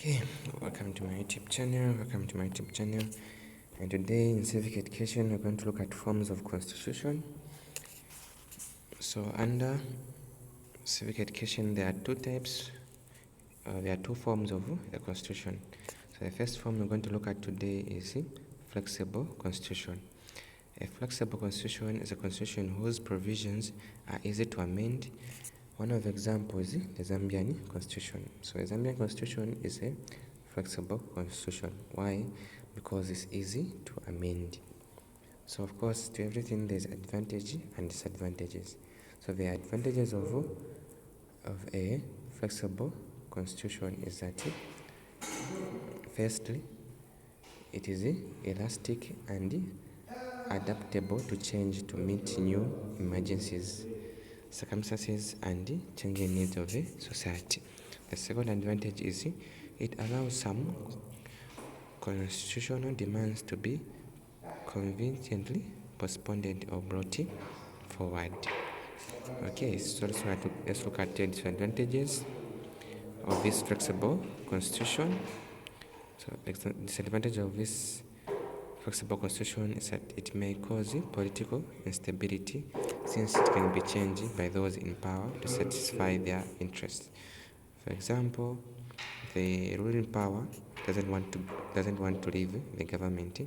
Okay, welcome to my YouTube channel. And today in Civic Education, we're going to look at forms of constitution. So under Civic Education, there are two types. There are two forms of the constitution. So the first form we're going to look at today is flexible constitution. A flexible constitution is a constitution whose provisions are easy to amend. One of the examples is the Zambian constitution. So the Zambian constitution is a flexible constitution. Why? Because it's easy to amend. So of course, to everything there's advantage and disadvantages. So the advantages of a flexible constitution is that firstly, it is elastic and adaptable to change to meet new emergencies, circumstances and changing needs of the society. The second advantage is it allows some constitutional demands to be conveniently postponed or brought forward. Okay, so let's look at the disadvantages of this flexible constitution. So the disadvantage of this flexible constitution is that it may cause political instability since it can be changed by those in power to satisfy their interests. For example, the ruling power doesn't want to leave the government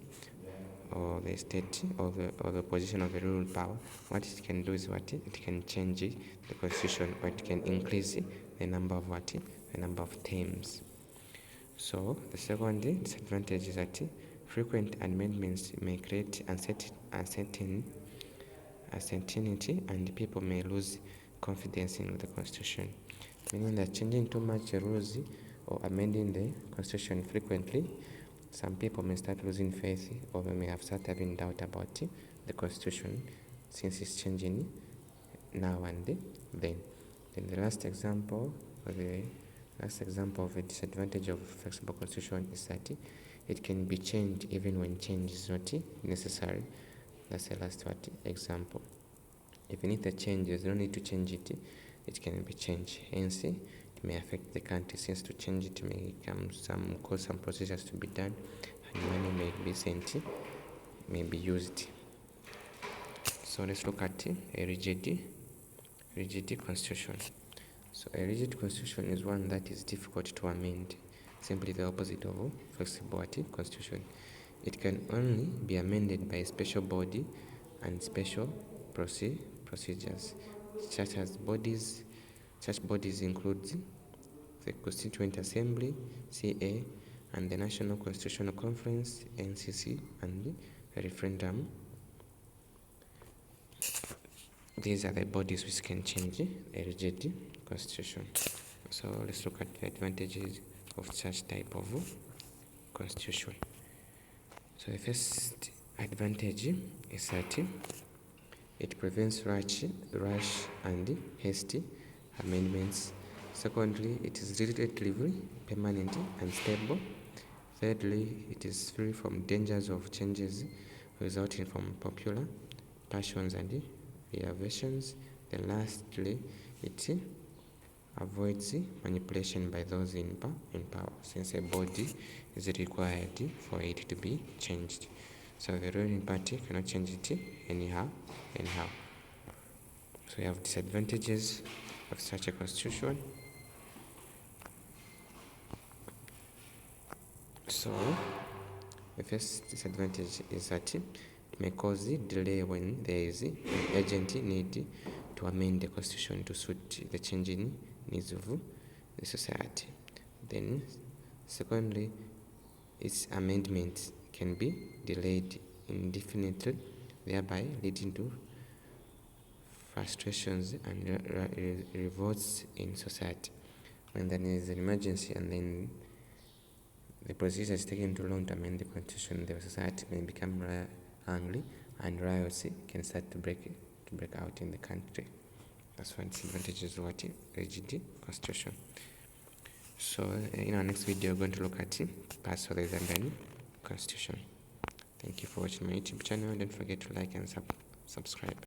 or the state or the position of the ruling power. What it can do is it can change the constitution, or it can increase the number of terms. So the second disadvantage is that frequent amendments may create uncertainty and people may lose confidence in the constitution, meaning that changing too much rules or amending the constitution frequently, some people may start losing faith or may have started having doubt about the constitution since it's changing now and then. Then the last example of a disadvantage of flexible constitution is that it can be changed even when change is not necessary. That's the last example. Even if the change, there's no need to change it, it can be changed. Hence, it may affect the country since to change it may cause some procedures to be done and money may be sent, may be used. So let's look at a rigid constitution. So a rigid constitution is one that is difficult to amend, simply the opposite of flexible constitution. It can only be amended by a special body and special procedures. Such bodies include the Constituent Assembly, CA, and the National Constitutional Conference, NCC, and the referendum. These are the bodies which can change a rigid constitution. So let's look at the advantages of such type of constitution. So the first advantage is that it prevents rash and hasty amendments. Secondly, it is relatively permanent and stable. Thirdly, it is free from dangers of changes resulting from popular passions and reversions. Then lastly, it avoids manipulation by those in power, since a body is required for it to be changed. So the ruling party cannot change it anyhow. So we have disadvantages of such a constitution. So the first disadvantage is that it may cause delay when there is an urgent need to amend the constitution to suit the changing needs of the society. Then secondly, its amendment can be delayed indefinitely, thereby leading to frustrations and revolts in society. When there is an emergency and then the procedure is taken too long to amend the constitution, the society may become angry and riots can start to break out in the country. That's one disadvantage of rigid constitution. So in our next video, we're going to look at parts of the Zambian constitution. Thank you for watching my YouTube channel. Don't forget to like and subscribe.